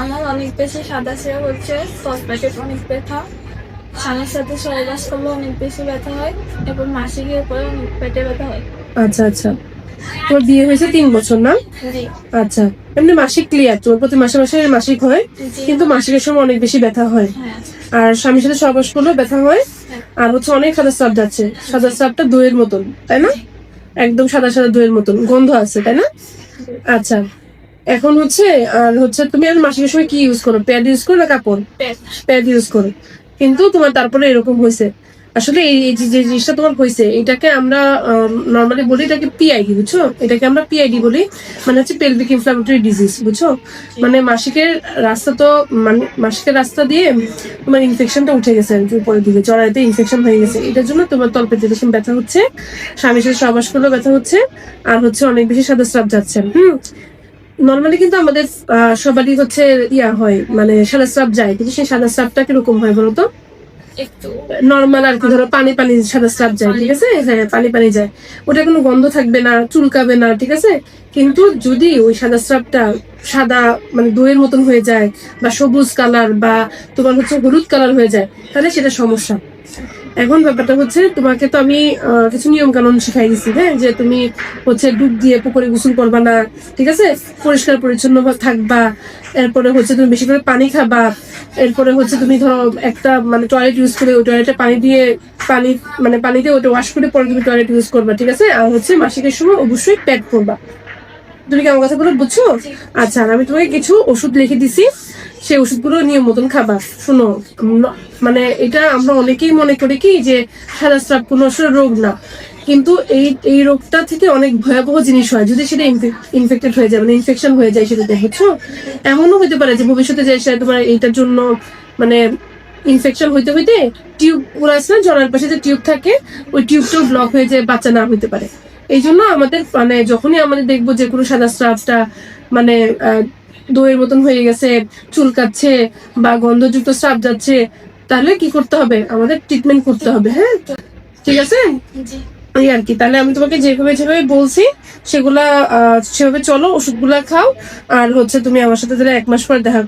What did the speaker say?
আমার অনেক বেশি সাদা সিরা হচ্ছে, তলপেটে অনেক ব্যথা, স্বামীর সাথে সহবাস করলে অনেক বেশি ব্যথা হয় এবং মাসিকের পরে অনেক পেটে ব্যথা হয়। আচ্ছা আচ্ছা, তোমার বিয়ে হয়েছে 3 বছর না? জি। আচ্ছা, এমনি মাসিক ক্লিয়ার, তোমার প্রতি মাসে মাসে মাসিক হয়, জি। কিন্তু মাসিকের সময় অনেক বেশি ব্যথা হয়। হ্যাঁ। আর স্বামীর সাথে সহবাস করলেও ব্যথা হয়। হ্যাঁ। আর হচ্ছে অনেক সাদা স্রাব যাচ্ছে, সাদা স্রাবটা দইয়ের মতন, তাই না? একদম সাদা সাদা দইয়ের মতন গন্ধ আছে, তাই না? আচ্ছা, এখন হচ্ছে আর হচ্ছে তুমি আর মাসিকের সময় কি ইউজ করো? প্যাড ইউজ করো না কাপড়? পেট। প্যাড ইউজ করো, কিন্তু তোমার তারপরে এরকম হয়েছে। আসলে এই যে জিনিসটা তোমার হয়েছে, এটাকে আমরা নর্মালি বলি এটাকে পিআইডি, বুঝছো? এটাকে আমরা পিআইডি বলি, মানে হচ্ছে পেলভিক ইনফ্লামেটরি ডিজিজ, বুঝছো? মানে মাসিকের রাস্তা তো, মানে মাসিকের রাস্তা দিয়ে তোমার ইনফেকশনটা উঠে গেছে উপরের দিকে, জরায়ুতে ইনফেকশন হয়ে গেছে। এটার জন্য তোমার তলপেটে বেশি ব্যথা হচ্ছে, স্বামীর সাথে সহবাস করলেও ব্যথা হচ্ছে, আর হচ্ছে অনেক বেশি সাদা স্রাব যাচ্ছে। নর্মালি কিন্তু আমাদের সবারই হচ্ছে ইয়া হয়, মানে সাদা স্রাব যায়, কিন্তু সেই সাদা স্রাবটা কিরকম হয় বলতো? একটু নর্মাল আর কি, ধরো পানি পানি সাদা স্রাব যায়, ঠিক আছে? হ্যাঁ, পানি পানি যায়, ওটা কোনো গন্ধ থাকবে না, চুলকাবে না, ঠিক আছে? কিন্তু যদি ওই সাদা স্রাবটা সাদা মানে দইয়ের মতন হয়ে যায়, বা সবুজ কালার, বা তোমার হচ্ছে হলুদ কালার হয়ে যায়, তাহলে সেটা সমস্যা। এখন ব্যাপারটা হচ্ছে, তোমাকে তো আমি কিছু নিয়ম কানুন শিখাই দিচ্ছি, হ্যাঁ, যে তুমি হচ্ছে ডুব দিয়ে পুকুরে গোসল করবা না, ঠিক আছে? পরিষ্কার পরিচ্ছন্ন থাকবা। এরপরে হচ্ছে তুমি বেশি করে পানি খাবা। এরপরে হচ্ছে তুমি ধরো একটা মানে টয়লেট ইউজ করে, ওই টয়লেটে পানি দিয়ে পানি মানে পানি দিয়ে ওটা ওয়াশ করে পরে তুমি টয়লেট ইউজ করবা, ঠিক আছে? আর হচ্ছে মাসিকের সময় অবশ্যই প্যাড করবা। তুমি কি আমার কথাগুলো বুঝছো? আচ্ছা, আর আমি তোমাকে কিছু ওষুধ লিখে দিছি, সেই ওষুধগুলো নিয়ম মতন খাবা। শোনো, মানে এটা আমরা অনেকেই মনে করি কি যে সাদা স্রাব কোনো আসলে রোগ না, কিন্তু এই রোগটা থেকে অনেক ভয়াবহ জিনিস হয় যদি সেটা ইনফেক্টেড হয়ে যায়, মানে ইনফেকশন হয়ে যায় সেটাতে, বুঝছো? এমনও হতে পারে যে ভবিষ্যতে যে সেটা তোমার এইটার জন্য মানে ইনফেকশন হইতে হইতে টিউব গুলো আছে না, জরার পাশে যে টিউব থাকে, ওই টিউবটাও ব্লক হয়ে যায়, বাচ্চা না হইতে পারে। এই জন্য আমাদের মানে যখনই আমাদের দেখবো যে কোনো সাদা স্রাবটা মানে দইয়ের মতন হয়ে গেছে, চুলকাচ্ছে, বা গন্ধযুক্ত স্রাব যাচ্ছে, তাহলে কি করতে হবে? আমাদের ট্রিটমেন্ট করতে হবে, হ্যাঁ? ঠিক আছে? জি। এই আর কি। তাহলে আমি তোমাকে যেভাবে যেভাবে বলছি সেগুলা সেভাবে চলো, ওষুধগুলা খাও, আর হচ্ছে তুমি আমার সাথে তাহলে 1 মাস পর দেখা করো।